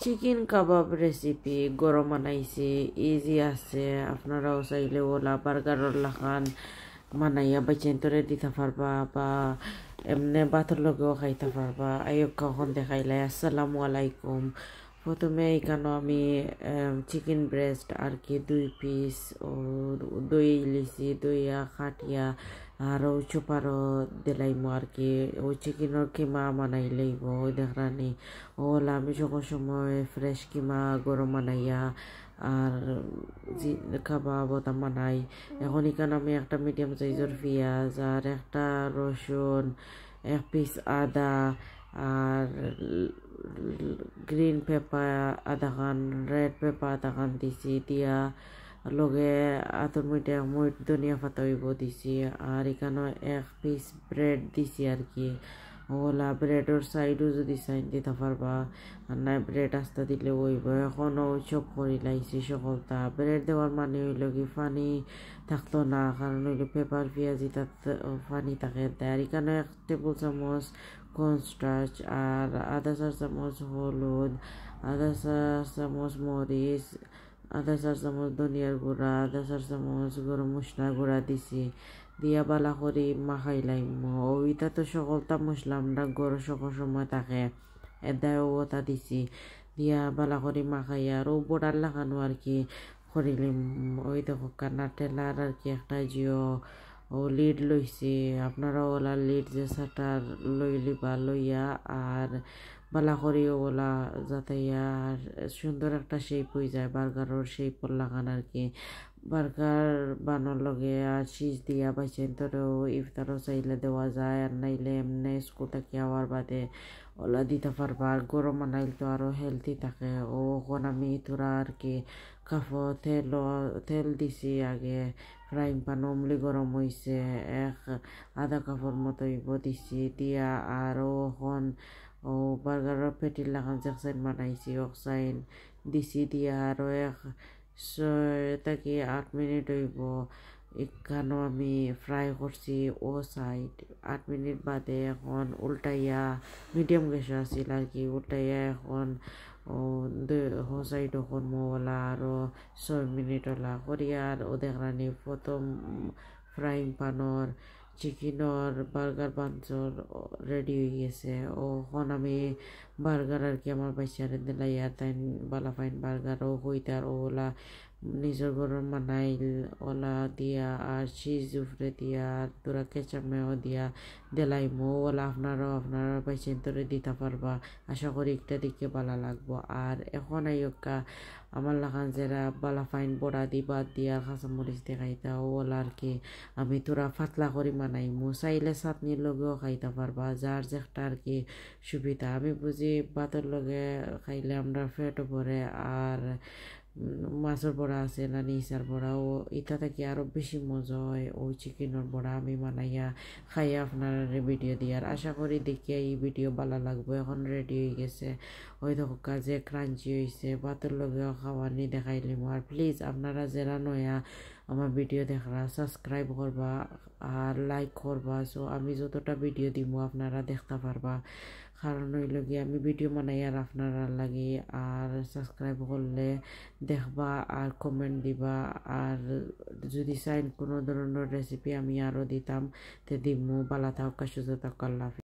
Chicken কাবাব recipe গরম বানাইছি, easy আছে। আপনারাও চাইলে ওলা বার্গারের লাখান বানাইয়া বাইচেন্তরে দিতে পারবা বা এমনি ভাতের লগেও খাইতে পারবা। আইয়ক কখন দেখাইলাই। আসসালামু আলাইকুম। প্রথমে এখানে আমি চিকেন ব্রেস্ট আর কি 2 পিস ও দই লিছি, দইয়া খাটিয়া আর ও চুপারও দিলাইমো আর কি। ওই চিকেনের কিমা বানাই লইব ওই দেখরানি। ওলা আমি সকল সময় ফ্রেশ কিমা গরম বানাইয়া আর কাবাব ওটা বানাই। এখন এখানে আমি একটা মিডিয়াম সাইজের পেঁয়াজ আর একটা রসুন, 1 পিস আদা আর গ্রিন পেপার আধা খান, রেড পেপার আধা খান দিছি, দিয়া লগে আতর ধনিয়া পাতা হইব দিছি। আর এখানে 1 পিস ব্রেড দিছি আর কি। ওলা ব্রেডের সাইডও যদি সাইড দিতে পারবা, আর না ব্রেড আস্তা দিলে হইব। এখনও চপ করি লাইছি সকলটা। ব্রেড দেওয়ার মানে হইল কি পানি থাকতো না, কারণ হইল পেপার পেঁয়াজি তাত পানি থাকে। আর এখানে 1 টেবিল চামচ কর্নস্টার্চ আর আধা চা চামচ হলুদ, আধা চা চামচ মরিচ, আধা চা চামচ ধনিয়ার গুঁড়া, আধা চা চামচ গরম মশলার গুঁড়া দিছি। দিয়া বালা করি মাখাই লাইম। ওইটা তো সকলটা মশলা আমরা গরম সকল সময় থাকে, এদাও ওটা দিছি। দিয়া বালা করি মাখাই আর ও বোড়ার লাগানো আর কি করিলিম। ওই দেখো নাটেলার আর কি একটা জিও ও লিড লইছি। আপনারা ওলা লিড যে সাটার লইলিবা লইয়া আর বালা করি ওলা যাতে আর সুন্দর একটা শেপ হয়ে যায়, বার্গারের শেপ লাগান আর কি। বার্গার বানোর লগে আর চিজ দিয়া বাইছেন তোরেও ইফতারও চাইলে দেওয়া যায়, আর নাইলে এমনি স্কুল থেকে আওয়ার বাদে ওলা দিতে পারবা। আর গরম বানাইলে তো আরও হেলদি থাকে। ও এখন আমি তোরা আর কি তেল দিছি আগে, ফ্রাইং প্যান অমলি গরম হয়েছে, আধা কাপড় মতো দিছি দিয়া। আর এখন ও বার্গারের পেটির লাগান যে সাইড বানাইছি ওক সাইড দিছি দিয়া। আরও 6 থেকে 8 মিনিট হইব এখানেও আমি ফ্রাই করছি ও সাইড। 8 মিনিট বাদে এখন উল্টাইয়া, মিডিয়াম গ্যাসে আসিল আর কি, উল্টাইয়া এখন ও সাইড এখন মোলা আরও 6 মিনিট ওলা করি। আর ও দেখরানি প্রথম ফ্রাইং প্যানর চিকেনের বার্গার বানচর রেডি হয়ে গেছে। ওখন আমি বার্গার আর কি আমার বাচ্চারে দিলাই, আর তাই বালা ফাইন বার্গারও হইতার ওলা নিজের গরম বানাইল ওলা দিয়া আর চিজ উপরে দিয়া আর তোরা কেচামেও দিয়া দিলাইমো। ওলা আপনারা পাইছেন তোরে দিতে পারবা। আশা করি একটা দিকে বালা লাগবো। আর এখন আইকা আমার লাগান যারা বালা ফাইন বড়া দি বাদ দিয়া কাঁচামরিচ দিয়ে খাইতা ওলা আর কি আমি তোরা পাতলা করে বানাইমু। চাইলে চাটনির লগেও খাইতে পারবা, যার যেটা আর কি সুবিধা। আমি বুঝি ভাতের লগে খাইলে আমরা পেটও ভরে। আর মাছের বড়া আছে না নিচার বড়া, ও এটা থেকে আরও বেশি মজা হয়। ওই চিকেনের বড়া আমি বানাইয়া খাইয়া আপনার ভিডিও দিয়ার আশা করি দেখিয়া এই ভিডিও ভালো লাগবে। এখন রেডি হয়ে গেছে, ওই দেখো কাজে ক্রাঞ্চি হয়েছে, ভাতের লগেও খাওয়ানি দেখাইলিম। আর প্লিজ আপনারা যারা নয়া আমার ভিডিও দেখরা সাবস্ক্রাইব করবা আর লাইক করবা, সো আমি যতটা ভিডিও দিব আপনারা দেখতে পারবা। কারণ হইল গিয়ে আমি ভিডিও বানাই আর আপনারা লাগে, আর সাবস্ক্রাইব করলে দেখবা আর কমেন্ট দিবা। আর যদি চাইন কোনো ধরনের রেসিপি আমি আরও দিতাম তে দিমু। বালা থাকা সুস্থ থাকা। আল্লাহ হাফেজ।